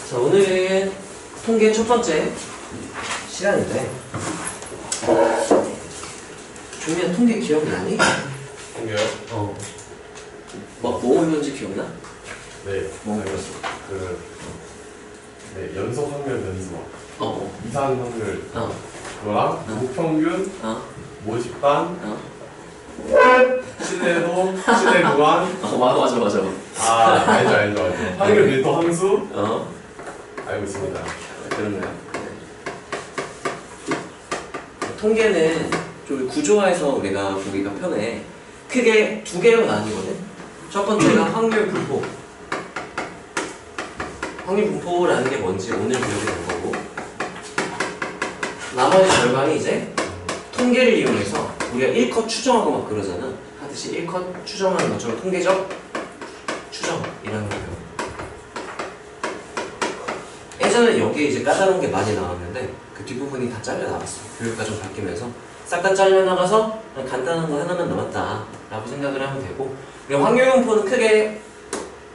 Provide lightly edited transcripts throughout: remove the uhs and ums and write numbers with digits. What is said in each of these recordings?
자, 오늘은 통계 첫 번째 시간인데, 종민아 통계 기억나니? 통계요? 뭐 배웠는지 기억나? 네. 뭐 배웠어? 연속 확률 변수. 이상 확률. 그거랑 무평균, 모집단, 시대도, 시대 구간. 맞아. 알죠. 확률 밀도 함수. 알고 있습니다. 그렇네요. 통계는 좀 구조화해서 우리가 보기가 편해. 크게 두 개로 나뉘거든. 첫 번째가 확률 분포. 확률 분포라는 게 뭔지 오늘 배우게 될 거고, 나머지 절반이 이제 통계를 이용해서 우리가 1컷 추정하고 막 그러잖아. 하듯이 1컷 추정하는 것처럼 통계적 추정이라는 거예요. 예전에 여기에 이제 까다로운 게 많이 나왔는데 그 뒷부분이 다 잘려 나갔어. 교육과 좀 바뀌면서 싹 다 잘려 나가서 간단한 거 하나만 남았다 라고 생각을 하면 되고, 그리고 확률 분포는 크게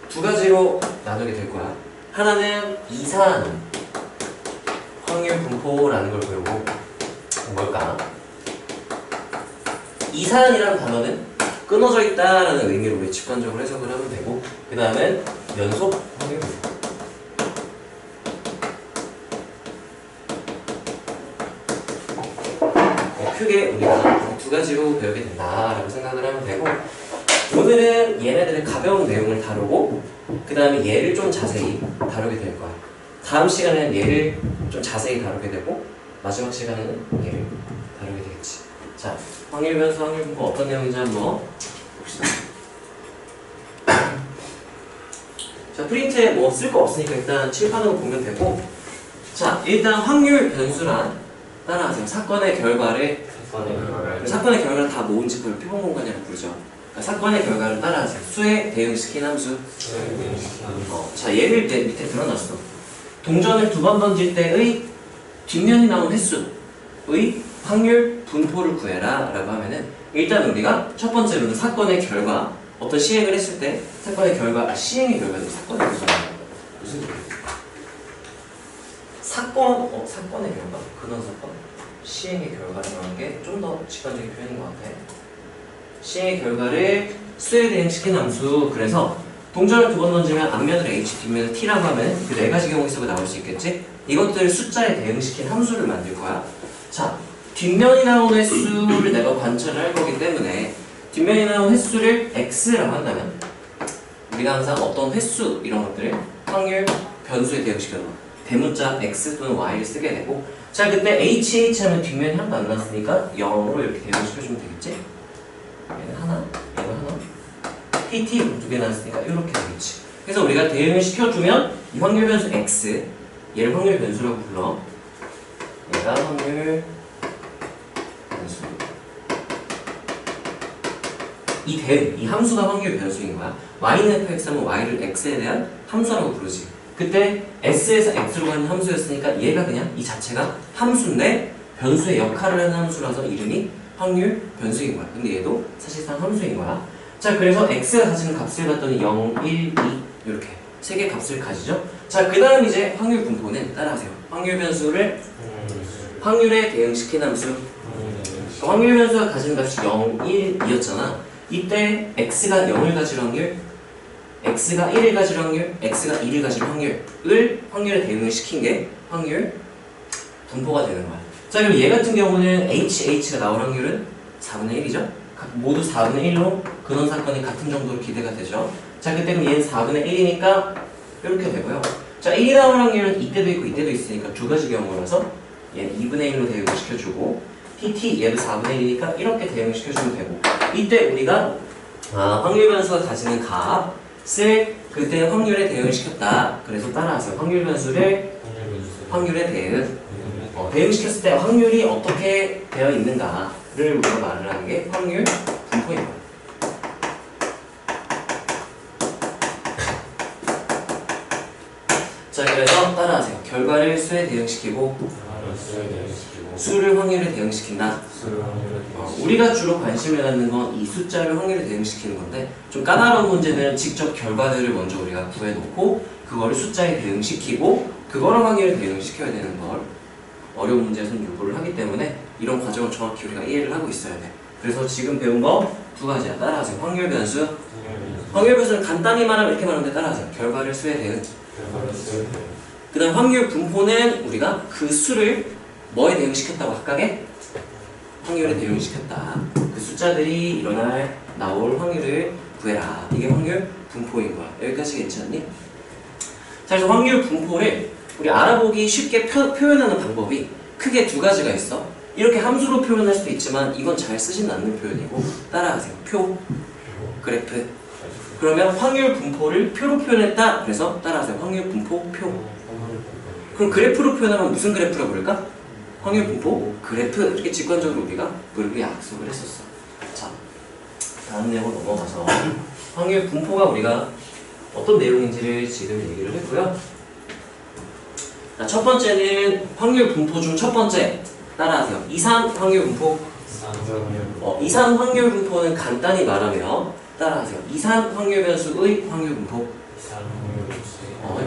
두 가지로 나누게 될 거야. 하나는 이산 확률 분포라는 걸 배우고, 뭘까? 이산이라는 단어는 끊어져 있다라는 의미로 우리 직관적으로 해석을 하면 되고, 그 다음엔 연속 확률 분포. 크게 우리가 두 가지로 배우게 된다라고 생각을 하면 되고, 오늘은 얘네들의 가벼운 내용을 다루고 그 다음에 얘를 좀 자세히 다루게 될 거야. 다음 시간에는 얘를 좀 자세히 다루게 되고, 마지막 시간에는 얘를 다루게 되겠지. 자, 확률 변수, 확률 분포 어떤 내용인지 한번 봅시다. 자, 프린트에 뭐 쓸 거 없으니까 일단 칠판으로 보면 되고, 자, 일단 확률 변수란, 따라하세요. 사건의 결과를 다 모은 지표를 표본 공간이라고 부르죠. 그러니까 사건의 결과를 따라하세요. 수에 대응시킨 함수. 자, 얘를 밑에 드러났어. 동전을 두 번 던질 때의 뒷면이 나온 횟수의 확률 분포를 구해라 라고 하면은, 일단 우리가 첫 번째로는 사건의 결과, 어떤 시행을 했을 때 사건의 결과, 시행의 결과도 사건의 결과잖아요. 무슨 소리야? 사건의 결과, 근원 사건, 시행의 결과라는 게 좀 더 직관적인 표현인 것 같아. 시행의 결과를 수에 대응시킨 함수. 그래서 동전을 두 번 던지면 앞면을 h, 뒷면을 t라고 하면 그 네 가지 경우 있어가 나올 수 있겠지? 이것들을 숫자에 대응시킨 함수를 만들 거야. 자, 뒷면이 나온 횟수를 내가 관찰을 할 거기 때문에 뒷면이 나온 횟수를 x라고 한다면 우리가 항상 어떤 횟수 이런 것들을 확률 변수에 대응시켜 놓아. 대문자 x 또는 y를 쓰게 되고, 자, 그때 h 하면 뒷면이 하나도 안 나왔으니까 0으로 이렇게 대응시켜주면 되겠지? 얘는 하나, 얘는 하나, pt 두 개 나왔으니까 이렇게 되겠지. 그래서 우리가 대응을 시켜주면 이 확률 변수 x, 얘를 확률 변수라고 불러. 얘가 확률 변수. 이 대응, 이 함수가 확률 변수인 거야. y는 fx 하면 y를 x에 대한 함수라고 부르지. 그때 s에서 x로 가는 함수였으니까 얘가 그냥 이 자체가 함수인데 변수의 역할을 하는 함수라서 이름이 확률 변수인 거야. 근데 얘도 사실상 함수인 거야. 자, 그래서 x가 가지는 값을 갖더니 0, 1, 2 이렇게 세 개 값을 가지죠. 자, 그 다음 이제 확률 분포는 따라하세요. 확률 변수를 확률에 대응시킨 함수. 확률 변수가 가지는 값이 0, 1, 2였잖아. 이때 x가 0을 가질 확률, x가 1을 가질 확률, x가 2를 가질 확률을 확률에 대응을 시킨 게 확률 분포가 되는 거야. 자, 그럼 얘 같은 경우는 h가 나올 확률은 4분의 1이죠? 모두 4분의 1로 근원 사건이 같은 정도로 기대가 되죠. 자, 그때 그럼 얘는 4분의 1이니까 이렇게 되고요. 자, 1이 나올 확률은 이때도 있고 이때도 있으니까 두 가지 경우라서 얘는 2분의 1로 대응을 시켜주고, pt 얘도 4분의 1이니까 이렇게 대응을 시켜주면 되고, 이때 우리가 확률 변수가 가지는 값을 그때 확률에 대응을 시켰다. 그래서 따라하세요. 확률 변수를 확률에 대응시켰을 때 확률이 어떻게 되어 있는가를 우리가 말을 하는 게 확률 분포인 거예요. 자, 그래서 따라하세요. 결과를 수에 대응시키고 수를 확률에 대응시킨다. 우리가 주로 관심을 갖는 건 이 숫자를 확률에 대응시키는 건데 좀 까다로운 문제는 직접 결과들을 먼저 우리가 구해놓고 그거를 숫자에 대응시키고 그거를 확률에 대응시켜야 되는 걸 어려운 문제에서는 요구를 하기 때문에 이런 과정을 정확히 우리가 이해를 하고 있어야 돼. 그래서 지금 배운 거 두 가지야. 따라하세요. 확률 변수. 확률 변수는 간단히 말하면 이렇게 말하는데 따라하세요. 결과를 수에 대응. 그 다음 확률 분포는 우리가 그 수를 뭐에 대응시켰다고 각각의 확률에 대응시켰다. 그 숫자들이 나올 확률을 구해라. 이게 확률 분포인 거야. 여기까지 괜찮니? 자, 그래서 확률 분포를 우리 알아보기 쉽게 표현하는 방법이 크게 두 가지가 있어. 이렇게 함수로 표현할 수도 있지만 이건 잘 쓰진 않는 표현이고 따라하세요. 표, 그래프. 그러면 확률 분포를 표로 표현했다. 그래서 따라하세요. 확률 분포 표. 그럼 그래프로 표현하면 무슨 그래프라고 부를까? 확률 분포 그래프. 이렇게 직관적으로 우리가 부르기 약속을 했었어. 자, 다음 내용 넘어가서 확률 분포가 우리가 어떤 내용인지를 지금 얘기를 했고요. 자, 첫 번째는 확률 분포 중 첫 번째 따라하세요. 이산 확률 분포. 이산 확률 분포는 간단히 말하면 따라하세요. 이산 확률 변수의 확률 분포.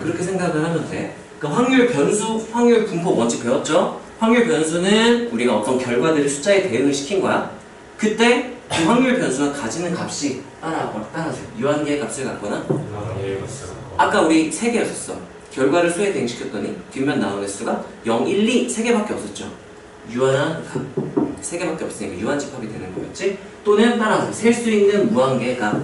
그렇게 생각을 하면 돼. 그 확률 변수, 확률 분포 뭔지 배웠죠? 확률 변수는 우리가 어떤 결과들을 숫자에 대응을 시킨 거야. 그때 그 확률 변수가 가지는 값이 따라하세요. 유한계의 값을 갖거나 아까 우리 3개였었어. 결과를 수에 대응시켰더니 뒷면 나오는 수가 0, 1, 2 3개밖에 없었죠. 유한한 값 3개밖에 없으니까 유한집합이 되는 거였지. 또는 따라서 셀 수 있는 무한계의 값.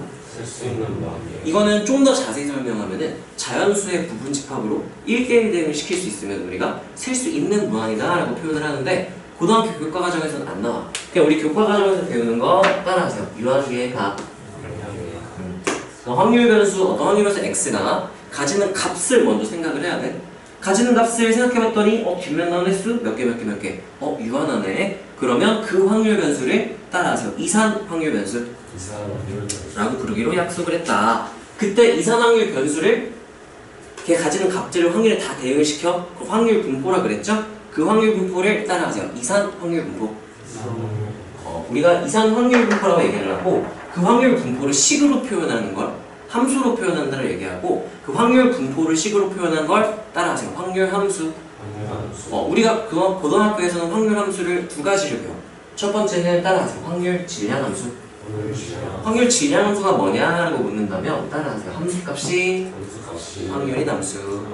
이거는 좀 더 자세히 설명하면은 자연수의 부분집합으로 1대1 대응을 시킬 수 있으면 우리가 셀 수 있는 무한이다 라고 표현을 하는데 고등학교 교과과정에서는 안 나와. 그냥 우리 교과과정에서 배우는 거 따라하세요. 유한계의 값. 확률 변수, 어떤 확률 변수 x가 가지는 값을 먼저 생각을 해야 돼. 가지는 값을 생각해봤더니 뒷면 나오는 수 몇 개 유한하네. 그러면 그 확률 변수를 따라하세요. 이산 확률 변수 라고 부르기로 약속을 했다. 그때 이산 확률 변수를 걔 가지는 값들을 확률에 다 대응을 시켜 그 확률 분포라 그랬죠? 그 확률 분포를 따라하세요. 이산 확률 분포. 우리가 이산 확률 분포라고 얘기를 하고 그 확률 분포를 식으로 표현하는 걸 함수로 표현한다를 얘기하고 그 확률 분포를 식으로 표현한 걸 따라하세요. 확률 함수. 우리가 고등학교에서는 확률 함수를 두 가지를 배워. 첫 번째는 따라하세요. 확률 질량 함수. 확률 질량 함수가 뭐냐라고 묻는다면 따라하세요. 함수값이 확률인 함수.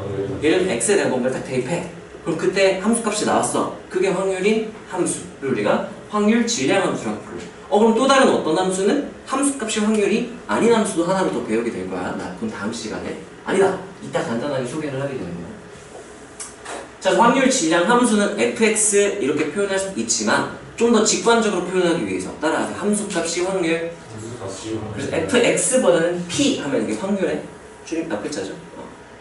예를 들면 x에 대한 뭔가를 딱 대입해. 그럼 그때 함수값이 나왔어. 그게 확률인 함수를 우리가 확률 질량 함수라고 불러. 그럼 또 다른 어떤 함수는 함수값이 확률이 아닌 함수도 하나를 더 배우게 될 거야. 그건 다음 시간에. 아니다. 이따 간단하게 소개를 하게 되는 거야. 자, 확률 질량 함수는 fx 이렇게 표현할 수 있지만 좀 더 직관적으로 표현하기 위해서 따라하세요. 함수값이 확률. 그래서 fx보다는 p 하면 이게 확률의 줄임 앞글자죠.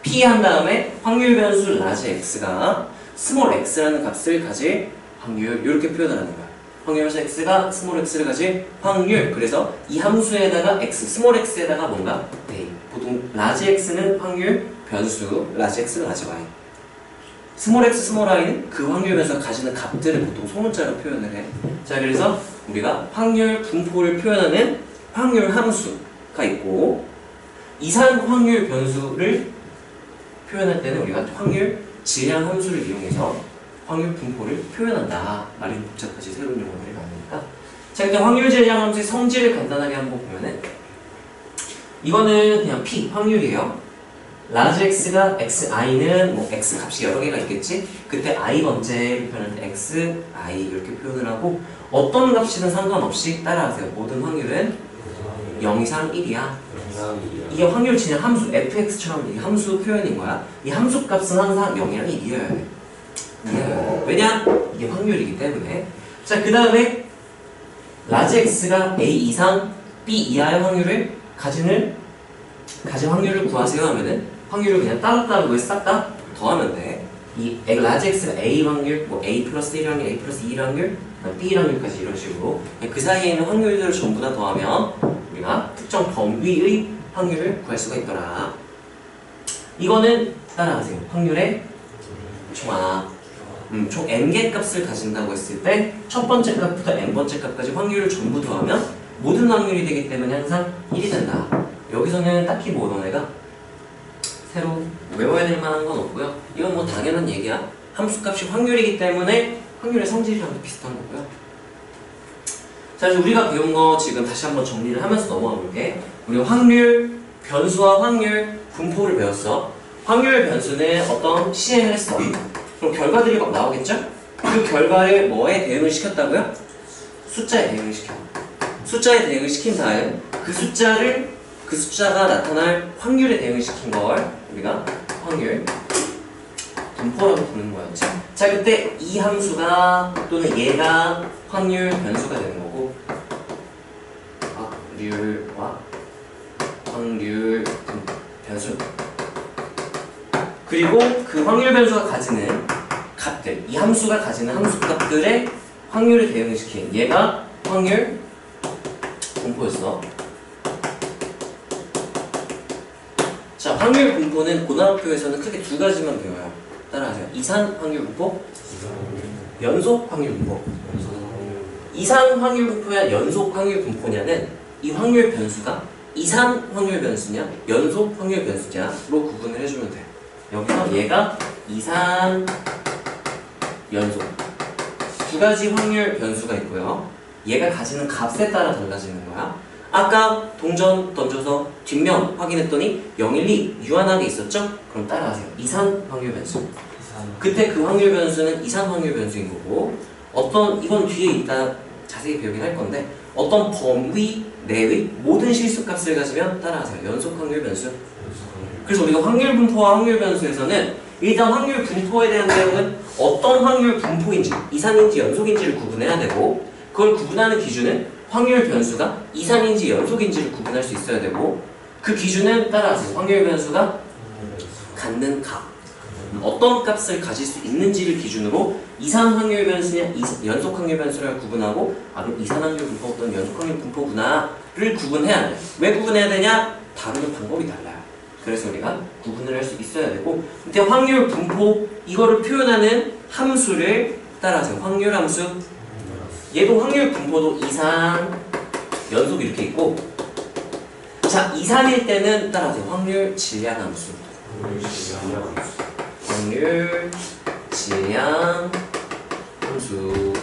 p 한 다음에 확률 변수 라지 x가 스몰 x라는 값을 가질 확률 이렇게 표현을 하는 거야. 확률 변수 x가 스몰 x를 가질 확률. 그래서 이 함수에다가 x, 스몰 x에다가 뭔가 대입. 보통 라지 x는 확률 변수, 라지 x, 라지 y. 스몰 x, 스몰 y는 그 확률 변수가 가지는 값들을 보통 소문자로 표현을 해. 자, 그래서 우리가 확률 분포를 표현하는 확률 함수가 있고 이산 확률 변수를 표현할 때는 우리가 확률 질량 함수를 이용해서 확률 분포를 표현한다. 말이 복잡하지 새로운 용어들이 많으니까. 자, 일단 확률 질량 함수의 성질을 간단하게 한번 보면은 이거는 그냥 p 확률이에요. 라지 x가 xi는 뭐 x 값이 여러 개가 있겠지? 그때 i 번째를 표현할 때 x, i 이렇게 표현을 하고 어떤 값이든 상관없이 따라하세요. 모든 확률은 0 이상 1이야. 이게 확률 질량 함수 fx처럼 이 함수 표현인 거야. 이 함수 값은 항상 0이랑 1이어야 돼. 왜냐? 이게 확률이기 때문에. 자, 그 다음에 라지 x가 a 이상 b 이하의 확률을 가진 확률을 구하세요 하면은 확률을 그냥 따로따로 싹 다 더하면 돼. 이 라지 x가 a 확률, 뭐 a 플러스 1 확률, a 플러스 2 확률, b 확률까지 이런 식으로 그 사이에 있는 확률들을 전부 다 더하면 우리가 특정 범위의 확률을 구할 수가 있더라. 이거는 따라하세요. 확률의 총합. 총 n개 값을 가진다고 했을 때 첫 번째 값부터 n번째 값까지 확률을 전부 더하면 모든 확률이 되기 때문에 항상 1이 된다. 여기서는 딱히 뭐 너네가 새로 외워야 될 만한 건 없고요. 이건 뭐 당연한 얘기야. 함수값이 확률이기 때문에 확률의 성질이랑 비슷한 거고요. 자, 이제 우리가 배운 거 지금 다시 한번 정리를 하면서 넘어가 볼게. 우리가 확률, 변수와 확률, 분포를 배웠어. 확률 변수는 어떤 시행을 했어. 그럼 결과들이 막 나오겠죠? 그 결과를 뭐에 대응을 시켰다고요? 숫자에 대응을 시켜. 숫자에 대응을 시킨 다음 그 숫자가 나타날 확률에 대응을 시킨 걸 우리가 확률 분포라고 부르는 거였죠. 자, 그때 이 함수가 또는 얘가 확률 변수가 되는 거고, 확률과 확률 변수, 그리고 그 확률 변수가 가지는 값들, 이 함수가 가지는 함수 값들의 확률에 대응을 시킨 얘가 확률 분포였어. 자, 확률 분포는 고등학교에서는 크게 두 가지만 배워요. 따라하세요. 이산 확률 분포, 연속 확률 분포. 이산 확률 분포야 연속 확률 분포냐는 이 확률 변수가 이산 확률 변수냐 연속 확률 변수냐로 구분을 해주면 돼. 여기서 얘가 이산 연속 두 가지 확률 변수가 있고요. 얘가 가지는 값에 따라 달라지는 거야. 아까 동전 던져서 뒷면 확인했더니 0, 1, 2 유한하게 있었죠? 그럼 따라하세요. 이산 확률 변수. 그때 그 확률 변수는 이산 확률 변수인 거고, 어떤 이건 뒤에 이따 자세히 배우긴 할 건데 어떤 범위 내의 모든 실수값을 가지면 따라하세요. 연속 확률 변수. 그래서 우리가 확률 분포와 확률 변수에서는 일단 확률 분포에 대한 내용은 어떤 확률 분포인지 이산인지 연속인지를 구분해야 되고, 그걸 구분하는 기준은 확률 변수가 이산인지 연속인지를 구분할 수 있어야 되고, 그 기준은 따라하세요. 확률 변수가 갖는 값, 어떤 값을 가질 수 있는지를 기준으로 이산 확률 변수냐 연속 확률 변수를 구분하고, 그럼 이산 확률 분포 어떤 연속 확률 분포구나를 구분해야 돼. 왜 구분해야 되냐? 다루는 방법이 달라요. 그래서 우리가 구분을 할 수 있어야 되고, 근데 확률 분포 이거를 표현하는 함수를 따라하세요. 확률 함수. 얘도 확률 분포도 이산 연속 이렇게 있고, 자, 이산일 때는 따라하세요. 확률 질량 함수. 확률 질량 함수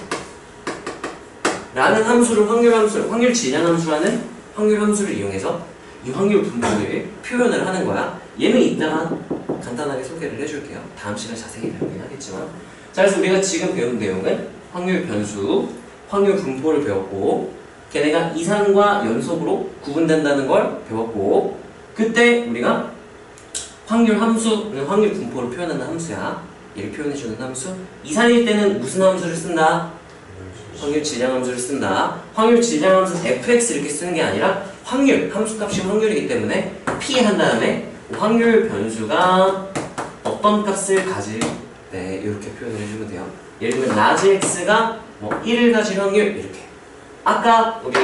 라는 함수를 확률 질량 함수라는 확률 함수를 이용해서 이 확률 분포를 표현을 하는 거야. 얘는 이따가 간단하게 소개를 해줄게요. 다음 시간에 자세히 배우긴 하겠지만. 자, 그래서 우리가 지금 배운 내용은 확률 변수, 확률 분포를 배웠고, 걔네가 이산과 연속으로 구분된다는 걸 배웠고, 그때 우리가 확률 함수는 확률 분포를 표현하는 함수야. 얘를 표현해주는 함수. 이산일 때는 무슨 함수를 쓴다? 확률 질량 함수를 쓴다. 확률 질량 함수는 fx 이렇게 쓰는 게 아니라 확률, 함수값이 확률이기 때문에 p 한 다음에 확률 변수가 어떤 값을 가질 때 이렇게 표현을 해주면 돼요. 예를 들면 라지 x가 뭐 1을 가질 확률 이렇게. 아까 우리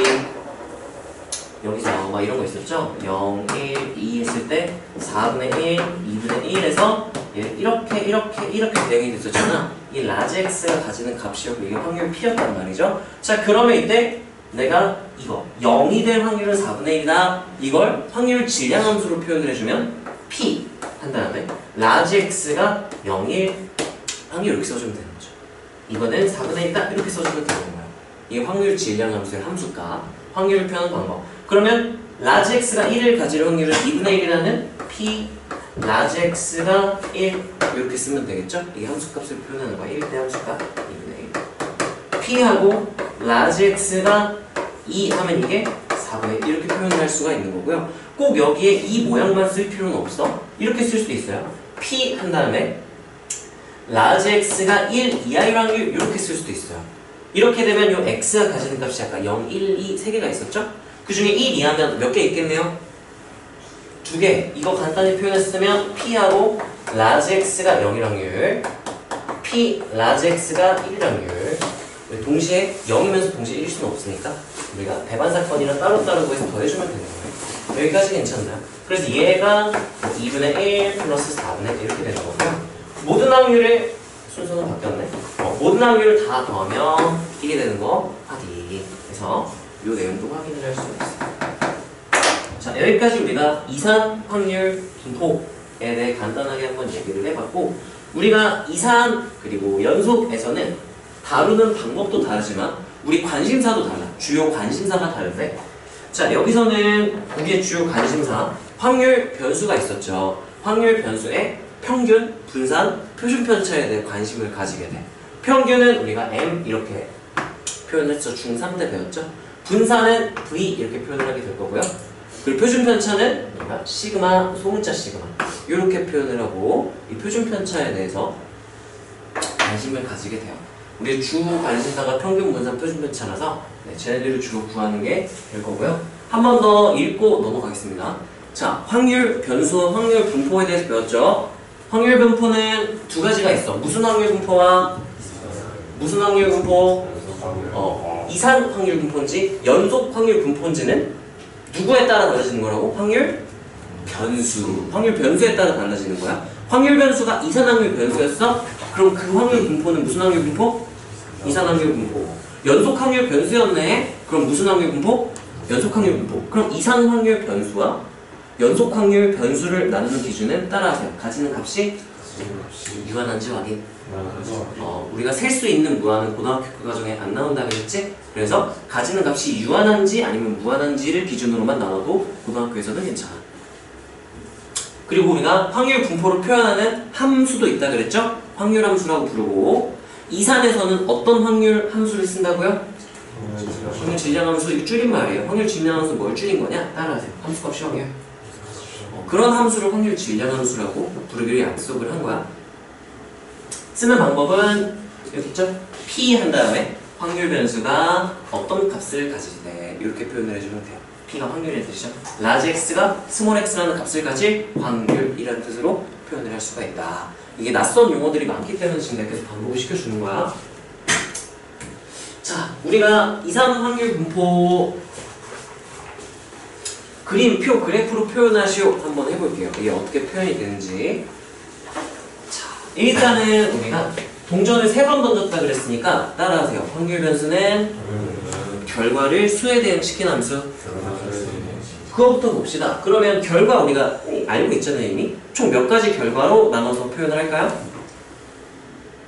여기서 막 이런 거 있었죠? 0, 1, 2 했을 때 4분의 1, 2분의 1에서 이렇게 대응이 됐었잖아. 이 라지 x가 가지는 값이었고 이게 확률 p였단 말이죠. 자, 그러면 이때 내가 이거 0이 될 확률은 4분의 1이다. 이걸 확률 질량 함수로 표현을 해주면 p 한 다음에 라지 x가 0, 1 확률 이렇게 써주면 되는 거죠. 이거는 4분의 1이다 이렇게 써주면 되는 거예요. 이게 확률 질량 함수의 함수값, 확률을 표현하는 방법. 그러면 라지 x가 1을 가질 확률은 2분의 1이라는 p 라지 x가 1 이렇게 쓰면 되겠죠? 이게 함수값을 표현하는 거야. 1대 함수값 2분의 1 p하고 라지 x가 2 하면 이게 4분의 1 이렇게 표현을 할 수가 있는 거고요. 꼭 여기에 이 모양만 쓸 필요는 없어. 이렇게 쓸 수도 있어요. p 한 다음에 라지 x가 1 이하일 확률 이렇게 쓸 수도 있어요. 이렇게 되면 요 x가 가지는 값이 아까 0, 1, 2 세 개가 있었죠? 그 중에 1 이하면 몇 개 있겠네요? 2개. 이거 간단히 표현했으면 p하고 라지 x가 0일 확률, p 라지 x가 1일 확률. 동시에 0이면서 동시에 1일 수는 없으니까 우리가 배반사건이랑 따로따로 구해서 더해주면 되는 거예요. 여기까지 괜찮나요? 그래서 얘가 2분의 1 플러스 4분의 1 이렇게 되는 거고요. 모든 확률의 순서는 바뀌었네. 모든 확률을 다 더하면 1이 되는 거 확인. 그래서 이 내용도 확인을 할 수가 있어요. 자, 여기까지 우리가 이산 확률 분포에 대해 간단하게 한번 얘기를 해봤고, 우리가 이산 그리고 연속에서는 다루는 방법도 다르지만 우리 관심사도 달라. 주요 관심사가 다른데, 자, 여기서는 우리의 주요 관심사 확률 변수가 있었죠. 확률 변수의 평균, 분산, 표준 편차에 대해 관심을 가지게 돼. 평균은 우리가 M 이렇게 표현했죠. 중3 때 배웠죠. 분산은 V 이렇게 표현을 하게 될 거고요. 그리고 표준 편차는 우리가 시그마, 소문자 시그마 이렇게 표현을 하고, 이 표준 편차에 대해서 관심을 가지게 돼요. 우리의 주 관심사가 평균, 분산, 표준 편차라서 쟤네들을 주로 구하는 게 될 거고요. 한 번 더 읽고 넘어가겠습니다. 자, 확률 변수와 확률 분포에 대해서 배웠죠. 확률 분포는 두 가지가 있어. 무슨 확률 분포와 무슨 확률 분포? 이산 확률 분포인지 연속 확률 분포인지는 누구에 따라 달라지는 거라고? 확률 변수. 확률 변수에 따라 달라지는 거야. 확률 변수가 이산 확률 변수였어? 그럼 그 확률 분포는 무슨 확률 분포? 이산 확률 분포. 연속 확률 변수였네? 그럼 무슨 확률 분포? 연속 확률 분포. 그럼 이산 확률 변수와 연속 확률 변수를 나누는 기준은 따라하세요. 가지는 값이 유한한지 확인. 우리가 셀 수 있는 무한은 고등학교 교과정에 안 나온다 그랬지? 그래서 가지는 값이 유한한지 아니면 무한한지를 기준으로만 나눠도 고등학교에서는 괜찮아. 그리고 우리가 확률 분포를 표현하는 함수도 있다 그랬죠? 확률 함수라고 부르고, 이산에서는 어떤 확률 함수를 쓴다고요? 확률 질량 함수, 이거 줄임말이에요. 확률 질량 함수 뭘 줄인 거냐? 따라하세요. 함수값 시험이에요. 그런 함수를 확률 질량 함수라고 부르기로 약속을 한 거야. 쓰는 방법은 여기 있죠? P 한 다음에 확률 변수가 어떤 값을 가질 때 이렇게 표현을 해주면 돼요. P가 확률이라는 뜻이죠. large x가 small x라는 값을 가질 확률이라는 뜻으로 표현을 할 수가 있다. 이게 낯선 용어들이 많기 때문에 지금 내가 계속 반복을 시켜주는 거야. 자, 우리가 이산 확률 분포 그림표, 그래프로 표현하시오 한번 해볼게요. 이게 어떻게 표현이 되는지. 자, 일단은 우리가 동전을 3번 던졌다 그랬으니까 따라하세요. 확률 변수는 결과를 수에 대응시킨 함수. 그거부터 봅시다. 그러면 결과 우리가 알고 있잖아요 이미. 총 몇 가지 결과로 나눠서 표현을 할까요?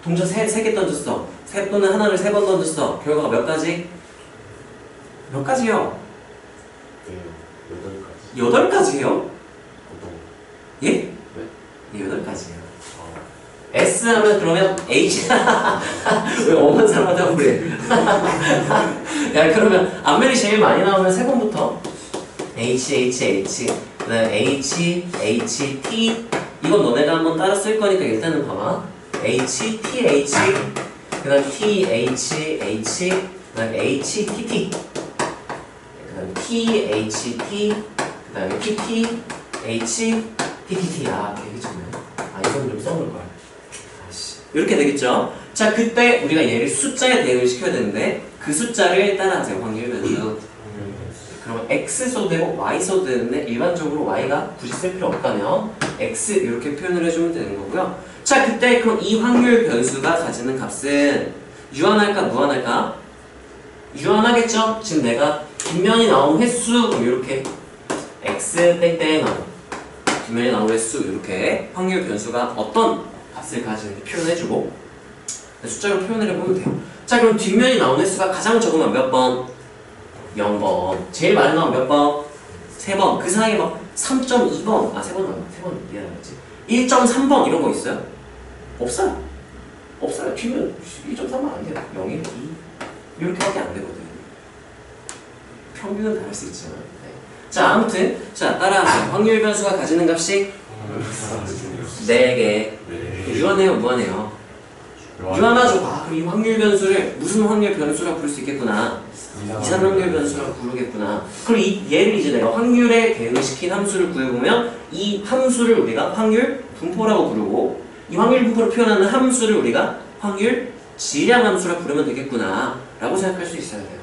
동전 3개 던졌어. 또는 하나를 3번 던졌어. 결과가 몇 가지? 몇 가지요? 8가지요? 예? 8가지요. S 하면 그러면 H 왜 엄한 사람한테 하고 그래? 야, 그러면 앞면이 제일 많이 나오면 3번부터 H 그 다음에 H, T 이건 너네가 한번 따라 쓸 거니까 일단은 봐봐. H, 그 다음 T, 그 다음 H, T 그 다음 T, 그 다음에 PT, H, TT. 아, 되게 좋네. 이건 좀 써놓을걸. 이렇게 되겠죠? 자, 그때 우리가 얘를 숫자에 대응을 시켜야 되는데 그 숫자를 따라하세요. 확률 변수. 그러면 X 써도 되고 Y 써도 되는데 일반적으로 Y가 굳이 쓸 필요 없다면 X 이렇게 표현을 해주면 되는 거고요. 자, 그때 그럼 이 확률 변수가 가지는 값은 유한할까 무한할까? 유한하겠죠? 지금 내가 뒷면이 나온 횟수 이렇게 X 땡땡 하고 뒷면이 나온 횟수 이렇게 확률 변수가 어떤 값을 가지는지 표현해주고 숫자로 표현을 해보면 돼요. 자, 그럼 뒷면이 나온 횟수가 가장 적으면 몇 번? 0번. 제일 많이 나오면 몇 번? 3번. 그 사이에 막 3.2번 3번 미안하지 1.3번 이런 거 있어요? 없어요. 뒷면 1.3번 안 돼요. 0, 1, 2 이렇게밖에 안 되거든. 평균은 다 할 수 있지만. 네. 자, 아무튼 자, 따라하세요. 확률 변수가 가지는 값이 4개. 유한해요, 무한해요? 유한하죠. 그럼 이 확률 변수를 무슨 확률 변수라고 부를 수 있겠구나. 이산 확률 변수라고 부르겠구나. 그럼 얘를 이제 내가 확률에 대응시킨 함수를 구해보면 이 함수를 우리가 확률 분포라고 부르고 이 확률 분포를 표현하는 함수를 우리가 확률 질량 함수라고 부르면 되겠구나 라고 생각할 수 있어야 돼요.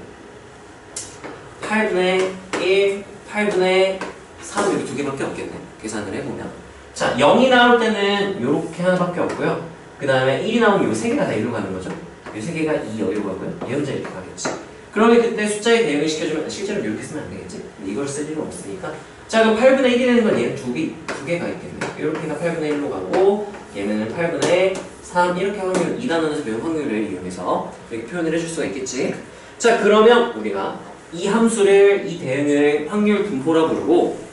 8분의 1, 8분의 3 이렇게 2개밖에 없겠네. 계산을 해보면. 자, 0이 나올 때는 이렇게 하나밖에 없고요. 그 다음에 1이 나오면 요 세 개가 다 일로 가는 거죠. 요 세 개가 2 여기로 가고요. 이 혼자 이렇게 가겠지. 그러면 그때 숫자의 대응을 시켜주면 실제로 이렇게 쓰면 안 되겠지. 근데 이걸 쓸 일은 없으니까. 자 그럼 8분의 1이 되는 건 얘는 두 개가 있겠네. 이렇게가 8분의 1로 가고 얘는 8분의 3 이렇게 확률 2단원에서 배운 확률을 이용해서 이렇게 표현을 해줄 수가 있겠지. 자 그러면 우리가 이 함수를 이 대응을 확률 분포라 부르고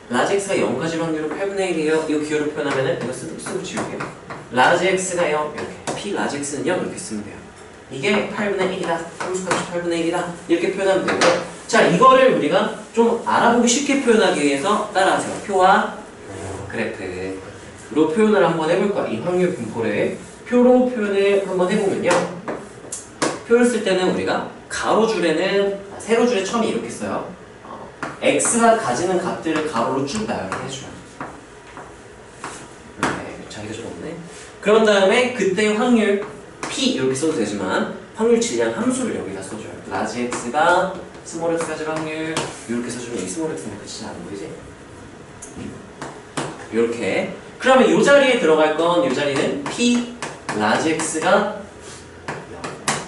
라지 x가 0까지 확률은 8분의 1이에요. 이거 기호로 표현하면은 이거 쓰고 지울게요. 라지 x가 0 이렇게 p 라지 x는 0 이렇게 쓰면 돼요. 이게 8분의 1이다. 함수값이 8분의 1이다. 이렇게 표현하면 되고요. 자 이거를 우리가 좀 알아보기 쉽게 표현하기 위해서 따라하세요. 표와 그래프로 표현을 한번 해볼 거야. 이 확률 분포를 표로 표현을 한번 해보면요. 표를 쓸 때는 우리가 가로줄에는 세로줄에 처음에 이렇게 써요. x가 가지는 값들을 가로로 쭉 나열을 해줘요. 자리가 좀 없네. 그런 다음에 그때 확률 p 이렇게 써도 되지만 확률 질량 함수를 여기다 써줘요. 라지 x가 스몰 x까지 확률 이렇게 써주면 여기 스몰 x는 그치지 않은 거지? 이렇게. 그러면 이 자리에 들어갈 건 이 자리는 p 라지 x가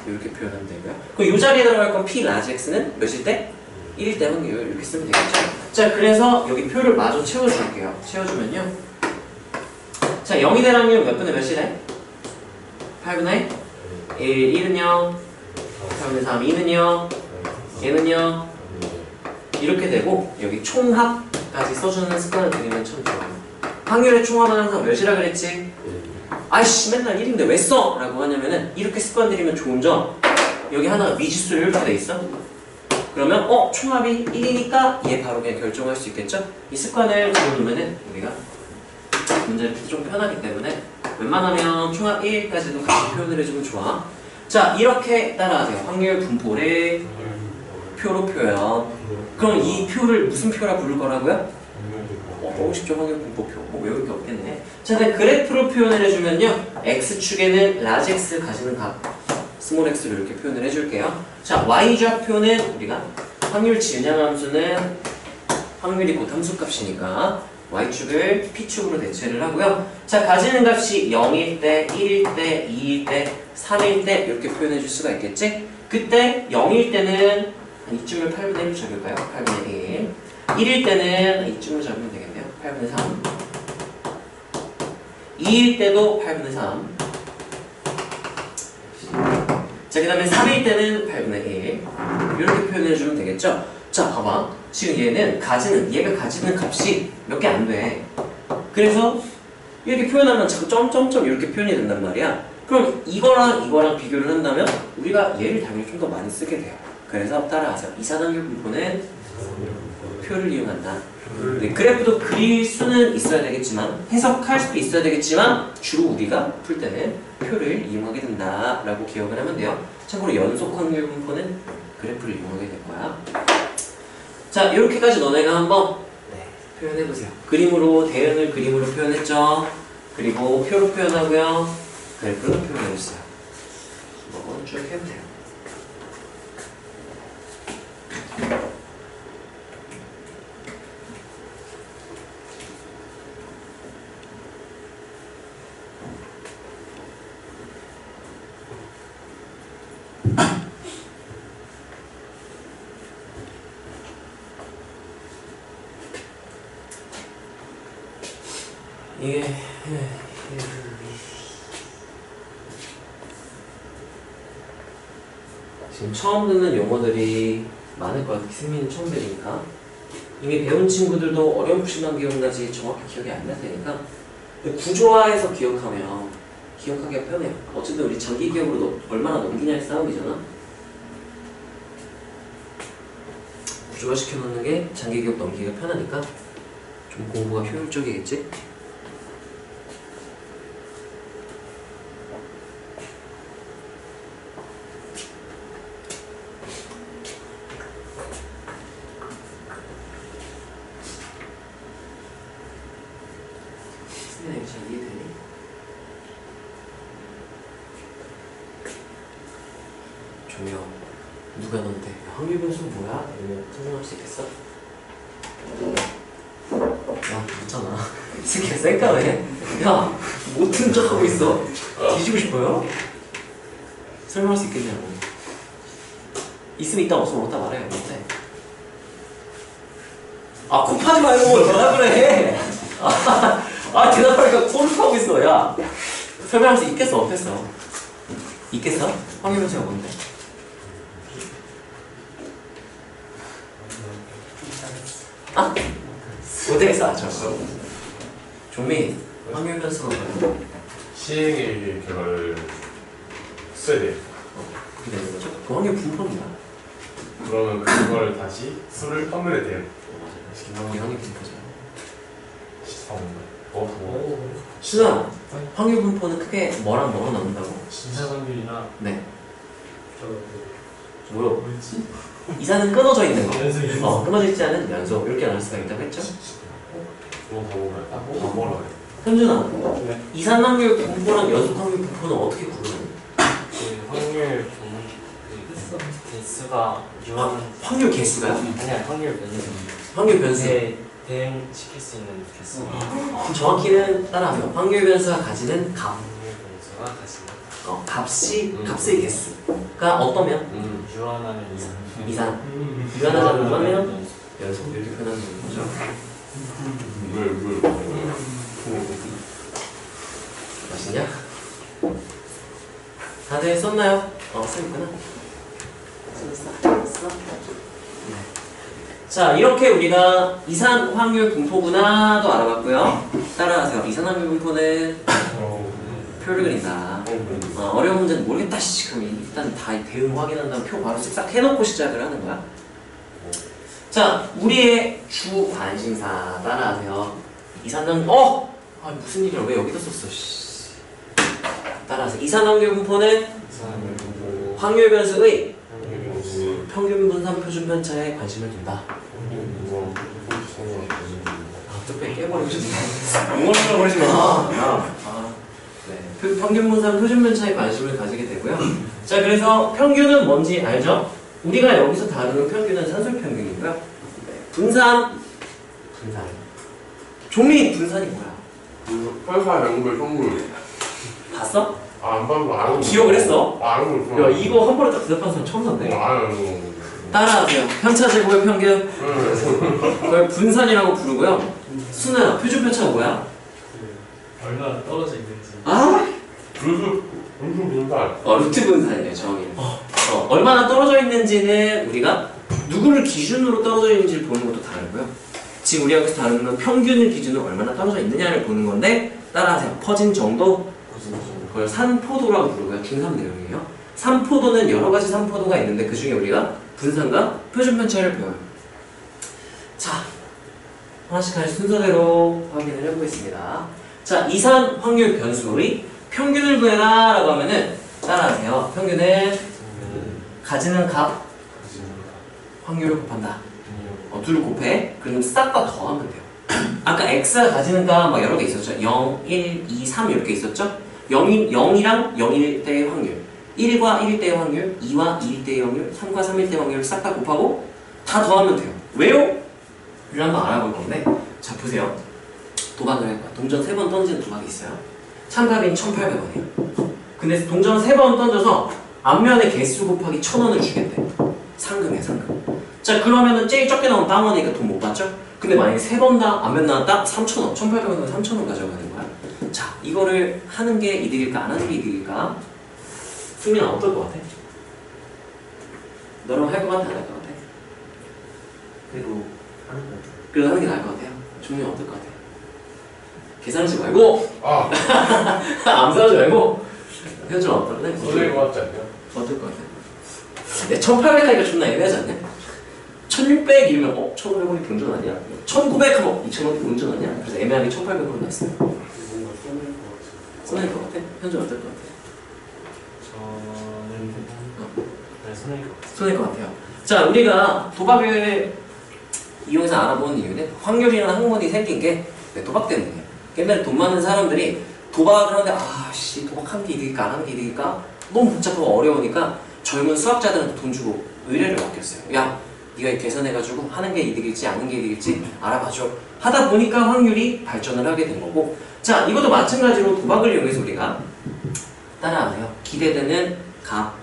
이렇게 표현하면 되고요. 그럼 이 자리에 들어갈 건 p 라지 x는 몇일 때? 1일 때 확률 이렇게 쓰면 되겠죠? 자 그래서 여기 표를 마저 채워줄게요. 채워주면요. 자 0이 될 확률 몇 분의 몇이래? 8분의 1, 1은 0, 8분의 3, 2는요, 얘는요 이렇게 되고 여기 총합까지 써주는 습관을 들이면 참 좋아요. 확률의 총합은 항상 몇이라 그랬지? 아이씨 맨날 1인데 왜 써? 라고 하냐면은 이렇게 습관 들이면 좋은 점 여기 하나가 미지수로 이렇게 돼 있어. 그러면 총합이 1이니까 얘 바로 그냥 결정할 수 있겠죠? 이 습관을 들여놓으면은 우리가 문제를 좀 편하기 때문에 웬만하면 총합 1까지도 같이 표현을 해주면 좋아. 자 이렇게 따라하세요. 확률 분포를 표로 표현. 그럼 이 표를 무슨 표라 부를 거라고요? 너무 쉽죠. 확률 분포표. 외울 게 없겠네. 자 근데 그래프로 표현을 해주면요. x축에는 라지 x 가지는 값 스몰 x로 이렇게 표현을 해줄게요. 자 y좌표는 우리가 확률 질량 함수는 확률이 곧 함수값이니까 y축을 p축으로 대체를 하고요. 자 가지는 값이 0일 때, 1일 때, 2일 때, 3일 때 이렇게 표현해 줄 수가 있겠지? 그때 0일 때는 이쯤을 8분의 1로 적을까요? 8분의 1 1일 때는 이쯤으로 적으면 되겠네요. 8분의 3 2일 때도 8분의 3 자 그 다음에 3일 때는 8분의 1 이렇게 표현해주면 되겠죠? 자 봐봐 지금 얘가 가지는 값이 몇 개 안 돼. 그래서 이렇게 표현하면 자꾸 점점점 이렇게 표현이 된단 말이야. 그럼 이거랑 비교를 한다면 우리가 얘를 당연히 좀 더 많이 쓰게 돼요. 그래서 따라하세요. 이사단계 분포는 표를 이용한다. 네, 그래프도 그릴 수는 있어야 되겠지만 해석할 수도 있어야 되겠지만 주로 우리가 풀 때는 표를 이용하게 된다라고 기억을 하면 돼요. 참고로 연속 확률 분포는 그래프를 이용하게 될 거야. 자 이렇게까지 너네가 한번 표현해보세요. 대응을 그림으로 표현했죠. 그리고 표로 표현하고요. 그래프로 표현해주세요. 한번 쭉 해보세요. 이게 지금 처음 듣는 용어들이 많을 것 같아요. 승민이 처음 들으니까 이미 배운 친구들도 어렴풋이만 기억나지 정확히 기억이 안 날 테니까 구조화해서 기억하면 기억하기가 편해요. 어쨌든 우리 장기 기억으로 얼마나 넘기냐의 싸움이잖아. 구조화 시켜놓는 게 장기 기억 넘기기가 편하니까 좀 공부가 효율적이겠지? 잘 이해되니? 조명 누가 너한테 확률 변수 뭐야? 이러면 설명할 수 있겠어? 나 묻잖아. 이 새끼가 쌩까네. 야, 못 듣는 척 하고 있어. 뒤지고 싶어요? 설명할 수 있겠냐고. 있으면 있다, 없으면 없다 말해요. 못해. 아, 코 파지 말고 대답을 해. 대답하니까 코를 파고 있어. 야, 설명할 수 있겠어, 없겠어? 있겠어? 확률 변수가 뭔데? 아? 못하겠어, 아, 저. 종민, 확률 변수가 뭐야? 시행일 결과를 써야 돼. 그게 되는 거죠? 그 확률 분포입니다. 그러면 그걸 다시 수를 확률에 대요. 이게 확률 분포죠. 14번. 신아, 확률 분포는 크게 뭐랑 뭐가 나온다고? 진사 확률이나 네. 저 뭐요? 뭐였지? 이사는 끊어져 있는 거. 연습. 끊어져 있지 않은 연속. 이렇게 나눌 수가 있다고 했죠? 그거 다 먹어요. 다 먹어요. 현준아, 네. 이산 확률 분포랑 연속 확률 분포는 어떻게 구분하는 그 확률 개수가 유한 확률 개수가요? 아니야 확률 변수 확률 변수. 대응시킬 수 있는 개수 정확히는 따라하면 확률 변수가 가지는 값. 확률 변수가 가지는 값이 값의 개수가 어떠면 유한하면 이상 이산. 유한하지 않으면 연속 이렇게 표현하는 거죠. 물. 맛있냐? 다들 썼나요? 써있구나. 썼어. 네. 자, 이렇게 우리가 이산 확률 분포구나도 알아봤고요. 따라하세요. 이산 확률 분포는 표를 그린다. 어려운 문제는 모르겠다. 그럼 일단 다 대응 확인한 다음 표 바로 쓱싹 해놓고 시작을 하는 거야. 자, 우리의 주 관심사 따라하세요. 이산항 무슨 일이야? 왜 여기다 썼어? 씨. 따라하세요. 이산 확률 분포는 확률 변수의 평균 분산 표준 편차에 관심을 둔다. 뚝배기 깨버리고 싶네. 엉얼엉얼 거리지 마. 네. 평균 분산 표준 편차에 관심을 가지게 되고요. 자, 그래서 평균은 뭔지 알죠? 우리가 여기서 다루는 평균은 산술 평균이고요. 네. 분산. 종민 분산이 뭐야? 회사 연구의 선물. 봤어? 안 봐도 안 기억을 했어? 안 야, 이거 한 번에 딱 대답하는 사람 처음 봤네. 안 따라하세요. 편차 제곱의 평균. 그걸 분산이라고 부르고요. 순아, 표준 편차가 뭐야? 얼마나 떨어져 있는지. 루트 분산. 루트 분산이에요, 정의. 얼마나 떨어져 있는지는 우리가 누구를 기준으로 떨어져 있는지를 보는 것도 다르고요. 지금 우리가 여기서 다루는 건 평균을 기준으로 얼마나 떨어져 있느냐를 보는 건데, 따라하세요. 퍼진 정도? 그걸 산포도라고 부르고요. 중3 내용이에요. 산포도는 여러 가지 산포도가 있는데 그 중에 우리가 분산과 표준 편차를 배워요. 자, 하나씩 순서대로 확인을 해보겠습니다. 자, 이산 확률 변수의 평균을 구해라 라고 하면은 따라하세요. 평균은 가지는 값 확률을 곱한다. 둘을 곱해. 그럼 싹 다 더하면 돼요. 아까 x가 가지는 값 막 여러 개 있었죠. 0, 1, 2, 3 이렇게 있었죠. 0이랑 0일 때의 확률, 1과 1일 때의 확률, 2와 2일 때의 확률, 3과 3일 때의 확률을 싹 다 곱하고 다 더하면 돼요. 왜요? 를 한번 알아볼 건데, 자 보세요. 도박을 할 거야. 동전 3번 던지는 도박이 있어요. 참가비는 1,800원이에요. 근데 동전 3번 던져서 앞면에 개수 곱하기 1,000원을 주겠대. 상금이야, 상금. 자, 그러면은 제일 적게 나온 빵원이니까 돈 못 받죠? 근데 만약에 3번 다 앞면 나왔다? 3,000원. 1,800원에서 3,000원 가져가는 거야. 자, 이거를 하는 게 이득일까? 안 하는 게 이득일까? 승민아, 어떨 것 같아? 너랑 할 것 같아? 안 할 것 같아? 그래도 하는 거 같아. 그래도 하는 게 나을 것 같아요. 종민이 어떨 것 같아? 계산하지 말고! 암산하지 말고! 현준 어떨 것 같아? 선생님 같지 않냐? 어떨 것 같아? 1,800 하니까 존나 애매하지 않냐? 1,600 이면 1,500원이 본전 아니야? 1,900 하면 2,000원이 본전 아니야? 그래서 애매하게 1,800원 났어요. 손해일 것 같아? 현준 어떨 것 같아? 저는 손해일 것 같아요. 손해일 것 같아요. 자, 우리가 도박을 이용해서 알아보는 이유는 확률이라는 학문이 생긴 게 도박 때문이에요. 옛날에 돈 많은 사람들이 도박을 하는데 도박하는 게 이득일까 안 하는 게 이득일까? 너무 복잡하고 어려우니까 젊은 수학자들한테 돈 주고 의뢰를 맡겼어요. 야, 네가 계산해가지고 하는 게 이득일지 아닌 게 이득일지 알아봐줘 하다 보니까 확률이 발전을 하게 된 거고. 자, 이것도 마찬가지로 도박을 이용해서 우리가 따라하네요. 기대되는 값.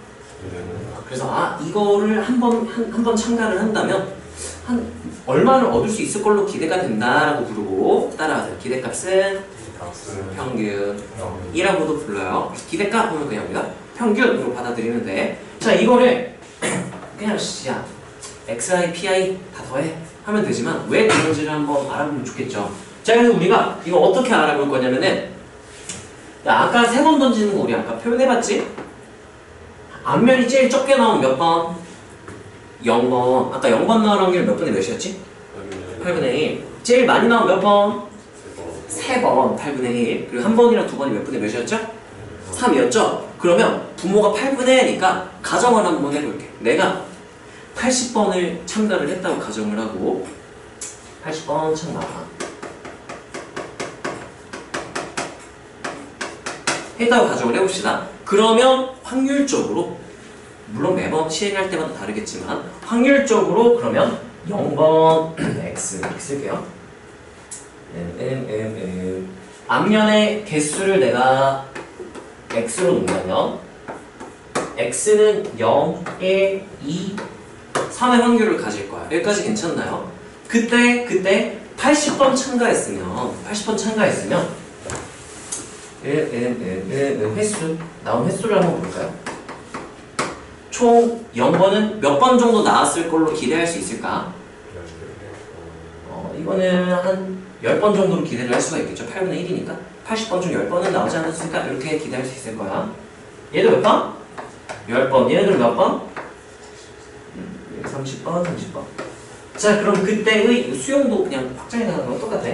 그래서 이거를 한 번 참가를 한다면 한 얼마를 얻을 수 있을 걸로 기대가 된다라고 부르고 따라하세요. 기대값은 평균이라고도 불러요. 그래서 기대값 하면 그냥 우리가 평균으로 받아들이면 돼. 자, 이거를 그냥 야 xi, pi 다 더해 하면 되지만 왜 그런지를 한번 알아보면 좋겠죠. 자, 그래서 우리가 이거 어떻게 알아볼 거냐면은, 야, 아까 3번 던지는 거 우리 아까 표현해봤지? 앞면이 제일 적게 나오면 몇 번? 0번. 아까 0번 나올 확률 몇 분의 몇이었지? 8분의 1. 제일 많이 나오면 몇 번? 3번. 8분의 1. 그리고 한 번이랑 두 번이 몇 분의 몇이었죠? 3이었죠? 그러면 부모가 8분의 1이니까 가정을 한번 해볼게. 내가 80번을 참가를 했다고 가정을 하고 80번 참가 했다고 가정을 해봅시다. 그러면 확률적으로, 물론 매번 시행할 때마다 다르겠지만 확률적으로 그러면 0번 x 이렇게 쓸게요. 앞면의 개수를 내가 x로 놓으면 x는 0, 1, 2, 3의 확률을 가질 거야. 여기까지 괜찮나요? 그때 80번 참가했으면 횟수, 나온 횟수를 한번 볼까요? 총 0번은 몇 번 정도 나왔을 걸로 기대할 수 있을까? 이거는 한 10번 정도로 기대를 할 수가 있겠죠. 8분의 1이니까 80번 중 10번은 나오지 않았을까? 이렇게 기대할 수 있을 거야. 얘도 몇 번? 10번. 얘네들 몇 번? 30번, 30번. 자, 그럼 그때의 수용도 그냥 확장해 가는 거랑 똑같아.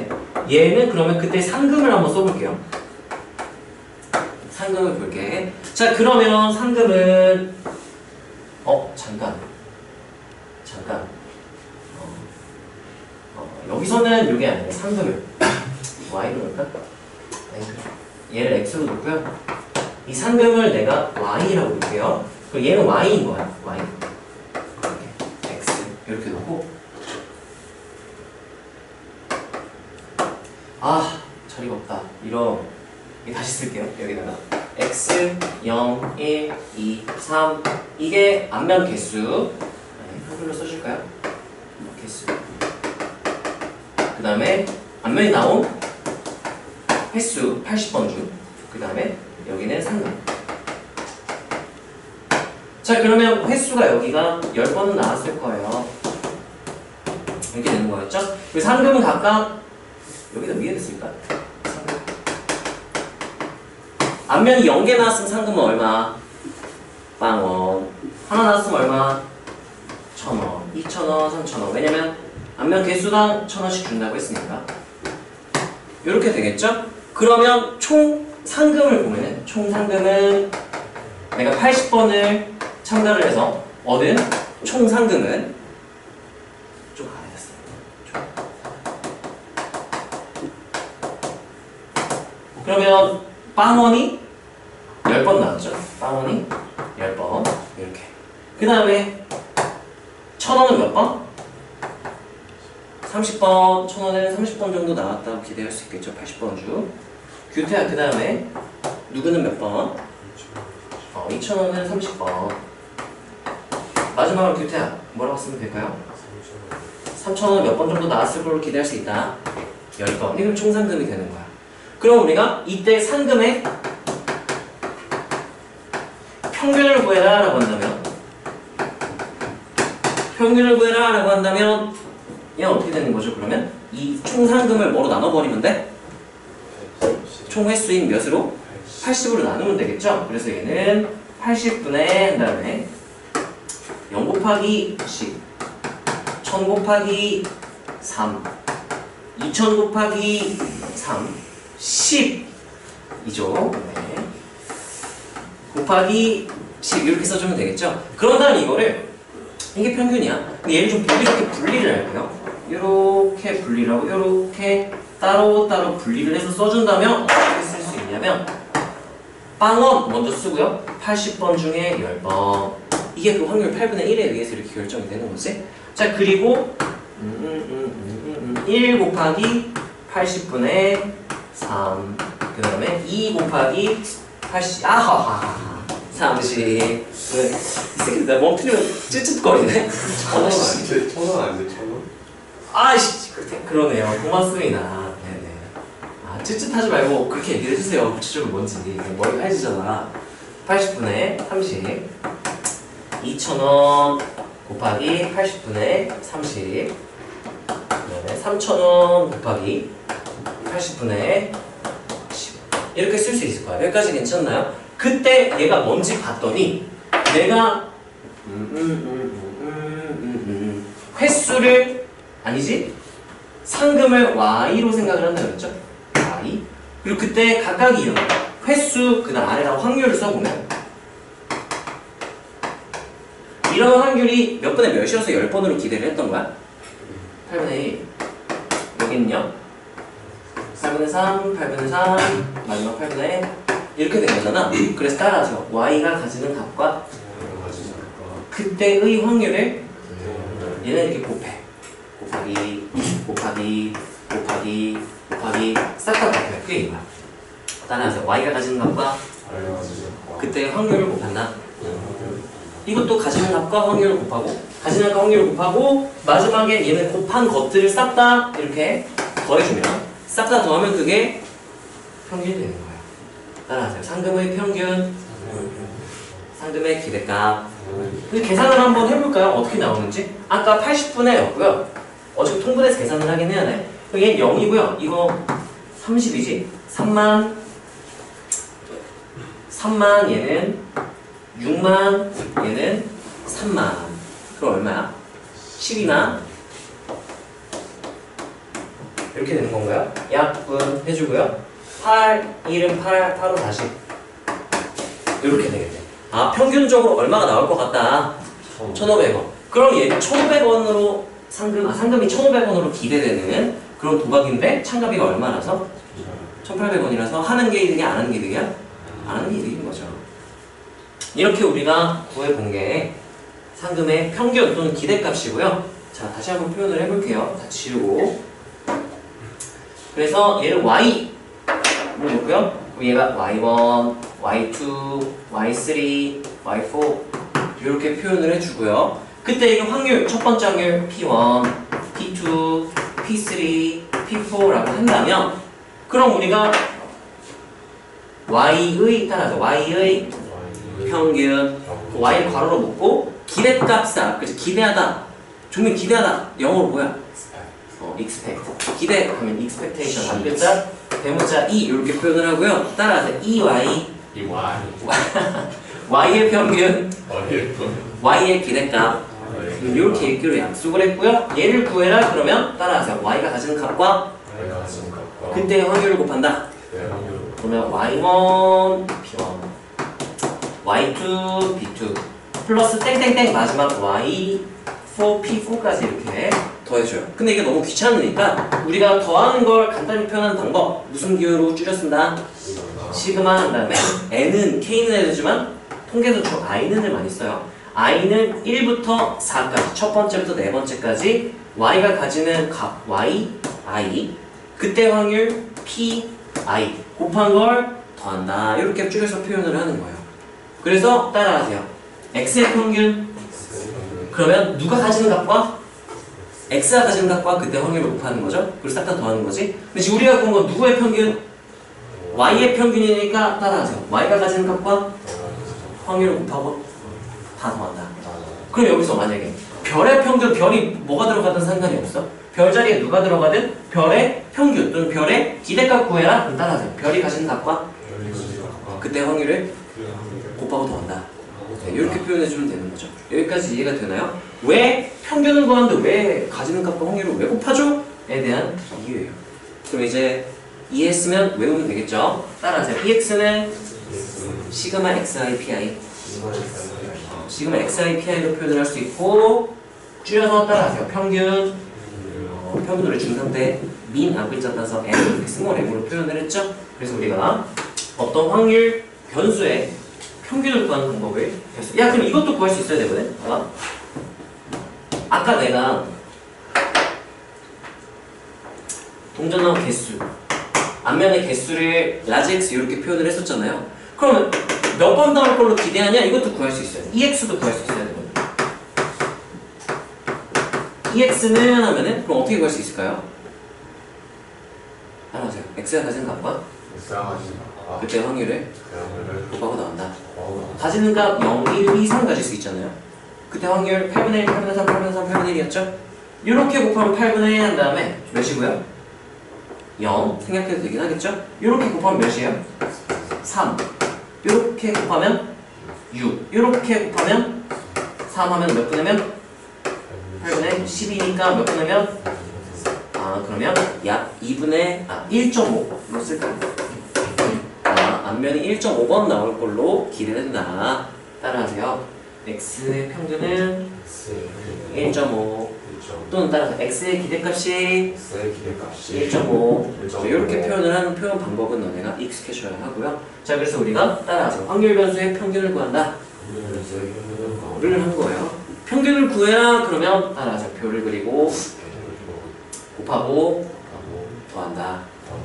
얘는 그러면 그때 상금을 한번 써볼게요. 상금을 볼게. 자, 그러면 상금은 잠깐. 여기서는 이게 아니고 상금을 y로 놓을까? 얘를 x로 놓고요. 이 상금을 내가 y라고 놓을게요. 그리고 얘는 y인 거야. y. 이렇게 x 이렇게 놓고. 자리가 없다. 다시 쓸게요. 여기다가 x 0, 1, 2, 3 이게 앞면 개수. 한글로 써줄까요? 개수. 그 다음에 앞면이 나온 횟수 80번 중. 그 다음에 여기는 상금. 자, 그러면 횟수가 여기가 10번은 나왔을 거예요. 이렇게 되는 거였죠? 그리고 상금은 각각 여기다 위에 쓸까? 앞면이 0개 나왔으면 상금은 얼마? 0원. 하나 나왔으면 얼마? 1,000원, 2,000원, 3,000원. 왜냐면 앞면 개수당 1,000원씩 준다고 했으니까. 이렇게 되겠죠? 그러면 총 상금을 보면은, 총 상금은 내가 80번을 참가를 해서 얻은 총 상금은 좀 가려졌어요. 그러면 빵원이 10번 나왔죠? 빵원이 10번. 이렇게. 그 다음에 1,000원은 몇 번? 30번. 1,000원은 30번 정도 나왔다고 기대할 수 있겠죠? 80번 중. 규태야, 그 다음에 누구는 몇 번? 2,000원은 30번. 마지막으로 규태야, 뭐라고 쓰면 될까요? 3,000원은 몇 번 정도 나왔을 걸로 기대할 수 있다. 10번. 이건 총상금이 되는 거야. 그럼 우리가 이때 상금의 평균을 구해라 라고 한다면 얘는 어떻게 되는 거죠? 그러면 이 총상금을 뭐로 나눠버리면 돼? 총 횟수인 몇으로? 80으로 나누면 되겠죠? 그래서 얘는 80분의 한 다음에 0 곱하기 10, 1000 곱하기 3, 2000 곱하기 3, 10이죠. 네. 곱하기 10 이렇게 써주면 되겠죠? 그런 다음 이거를 이게 평균이야. 얘를 좀 이렇게 분리를 할게요. 이렇게 분리를 하고 이렇게 따로따로 분리를 해서 써준다면 어떻게 쓸 수 있냐면 빵원 먼저 쓰고요. 80번 중에 10번. 이게 그 확률 8분의 1에 의해서 이렇게 결정이 되는 거지. 자, 그리고 1 곱하기 80분의 3. 그 다음에 2 곱하기 80. 아하하. 30. 이 새끼 나 멈추면 찌릿거리네. 천원 아니지? 천원 아니지? 천원? 아이씨, 그러네요. 고맙습니다. 네네. 아, 찌릿하지 말고 그렇게 얘기를 해주세요. 구체적으로 뭔지. 머리가 하얘지잖아. 80분의 30. 2,000원 곱하기 80분의 30. 그다음에 3,000원 곱하기 80분의 10. 이렇게 쓸 수 있을 거야. 여기까지 괜찮나요? 그때 얘가 뭔지 봤더니 내가 횟수를 아니지? 상금을 y로 생각을 한다 그랬죠? y. 그리고 그때 각각이 이런 횟수 그다음 아래다가 확률을 써보면 이런 확률이 몇 분의 몇이어서 10번으로 기대를 했던 거야? 8분의 1. 여기는요? 8분의 3, 8분의 3, 마지막 8분의 1. 이렇게 된 거잖아. 그래서 따라서 y가 가지는 값과 그때의 확률을 얘는 이렇게 곱해. 곱하기 싹 다 곱해. 그게 이거야. 따라서 y가 가지는 값과 그때의 확률을 곱한다. 이것도 가지는 값과 확률을 곱하고 가지는 값과 확률을 곱하고 마지막에 얘는 곱한 것들을 싹 다 이렇게 더해주면 싹 다 더하면 그게 평균이 되는 거예요. 따라하세요. 상금의 평균, 상금의 기대값. 그 계산을 한번 해볼까요? 어떻게 나오는지? 아까 80분의 0고요. 어차피 통분해서 계산을 하긴 해야 돼. 얘는 0이고요. 이거 30이지? 3만 얘는 6만 얘는 3만. 그럼 얼마야? 12만 이렇게 되는 건가요? 약분 해주고요. 8, 1은 8, 8은 40 이렇게 되겠네. 아, 평균적으로 얼마가 나올 것 같다. 1,500원. 그럼 얘는 1,500원으로 상금이 1,500원으로 기대되는 그런 도박인데 참가비가 얼마라서? 1,800원이라서 하는 게 이득이야? 안 하는 게 이득이야? 안 하는 게 이득인 거죠. 이렇게 우리가 구해본 게 상금의 평균 또는 기대값이고요. 자, 다시 한번 표현을 해볼게요. 다 지우고. 그래서 얘를 y 를 놓고요. 얘가 y1, y2, y3, y4 이렇게 표현을 해주고요. 그때 이게 확률, 첫 번째 확률 P1, P2, P3, P4라고 한다면 그럼 우리가 y의 따라서 y의 평균 y를 괄호로 묶고 기대값이다. 그치? 기대하다. 종민 기대하다. 영어로 뭐야? expect. 기대하면 expectation. 한 글자, 대문자 e 이렇게 표현을 하고요. 따라서 EY y의 평균, y의 기대값 이렇게 읽기로 약속을 했고요. 얘를 구해라 그러면 따라서 y가 가지는 값과 그때의 확률을 곱한다. 그러면 y1 p1 y2 p2 플러스 땡땡땡 마지막 y4 p4까지 이렇게 더해줘요. 근데 이게 너무 귀찮으니까 우리가 더하는 걸 간단히 표현하는 방법 무슨 기호로 줄여 쓴다? 시그마 한 다음에 n은 k는 해주지만 통계도축 i는을 많이 써요. i는 1부터 4까지 첫 번째부터 네 번째까지 y가 가지는 값 y, i 그때 확률 p, i 곱한 걸 더한다. 이렇게 줄여서 표현을 하는 거예요. 그래서 따라하세요. x의 평균 그러면 누가 가지는 값과 x가 가지는 값과 그때 확률을 곱하는 거죠. 그래서 싹 다 더하는 거지. 근데 지금 우리가 본 건 누구의 평균? y의 평균이니까 따라하세요. y가 가지는 값과 확률을 곱하고 다 더한다. 그럼 여기서 만약에 별의 평균, 별이 뭐가 들어가든 상관이 없어. 별 자리에 누가 들어가든 별의 평균 또는 별의 기대값 구해라. 그럼 따라하세요. 별이 가지는 값과 그때 확률을 곱하고 더한다. 네, 이렇게 표현해주면 되는 거죠. 여기까지 이해가 되나요? 왜 평균을 구하는데 왜 가지는 값과 확률을 왜 곱하죠? 에 대한 이유예요. 그럼 이제 이해했으면 외우면 되겠죠? 따라하세요. EX는 시그마 XI PI 시그마 XI PI로 표현을 할 수 있고 줄여서 따라하세요. 평균 평균으로 중상대 민 앞글자 따서 M 이렇게 스몰 M으로 표현을 했죠? 그래서 우리가 어떤 확률 변수의 평균을 구하는 방법을 했어. 야, 그럼 이것도 구할 수 있어야 되거든? 봐봐. 아까 내가 동전 개수. 앞면의 개수를 라지 x 이렇게 표현을 했었잖아요. 그러면 몇 번 나올 걸로 기대하냐? 이것도 구할 수 있어요. EX도 구할 수 있어야 되거든요. EX는 하면은 그럼 어떻게 구할 수 있을까요? 따라하세요. X가 가진 값과 그때 확률을 곱하고 나온다. 가지는 값 0, 1, 2, 3 가질 수 있잖아요. 그때 확률 8분의 1, 8분의 3, 8분의 3, 8분의 1이었죠? 이렇게 곱하면 8분의 1 한 다음에 몇이고요? 0 생각해도 되긴 하겠죠? 이렇게 곱하면 몇이에요? 3 이렇게 곱하면 6 이렇게 곱하면 3 하면 몇 분이면? 8분의 10이니까 몇 분이면? 그러면 약 1.5로 쓸까요? 앞면이 1.5번 나올 걸로 기대된다. 따라하세요. x의 평균은 1.5 또는 따라서 x의 기대값이 1.5 이렇게 표현을 하는 표현 방법은 너네가 익숙해져야 하고요. 자, 그래서 우리가 따라하세요. 확률 변수의 평균을 구한다. 를 한 거예요. 평균을 구해라 그러면 따라하세요. 표를 그리고 곱하고 더한다.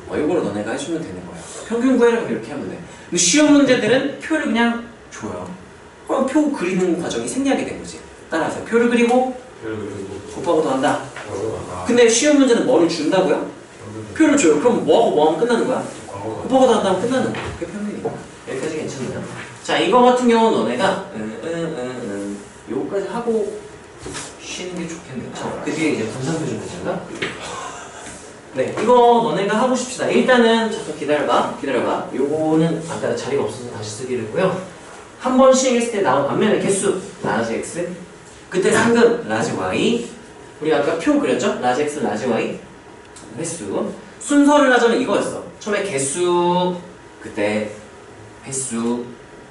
이거로 너네가 해주면 되는 거예요. 평균 구해라 그럼 이렇게 하면 돼. 근데 쉬운 문제들은 표를 그냥 줘요. 그럼 표 그리는 과정이 생략이 된 거지. 따라하세요. 표를 그리고 곱하고 더한다. 근데 쉬운 문제는 뭐를 준다고요? 표를 줘요. 그럼 뭐하고 뭐하면 끝나는 거야? 곱하고 더한다면 끝나는 거야. 그게 평균이니까. 여기까지 괜찮나요? 자, 이거 같은 경우는 너네가 요거까지 하고 쉬는 게 좋겠네요. 자, 그 뒤에 이제 분산표준 문제인가? 네, 이거 너네가 하고 싶시다. 일단은 잠깐 기다려봐. 요거는 아까 자리가 없어서 다시 쓰기로 했고요. 한 번 시행했을 때 나온 앞면의 개수 라지 x, 그때 상금 라지 y, 우리 아까 표 그렸죠? 라지 x, 라지 y 횟수. 순서를 하자면 이거였어. 처음에 개수, 그때 횟수.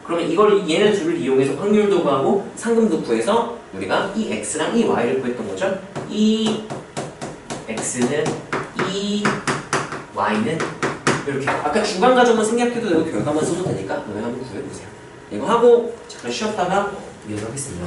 그러면 이걸 얘네 둘을 이용해서 확률도 구하고 상금도 구해서 우리가 이 x랑 이 y를 구했던 거죠. 이 x는 이 y는 이렇게. 아까 중간 과정만 생략해도 되고 결과만 써도 되니까 너네 한번 구해보세요. 이거 하고 잠깐 쉬었다가 이어가겠습니다.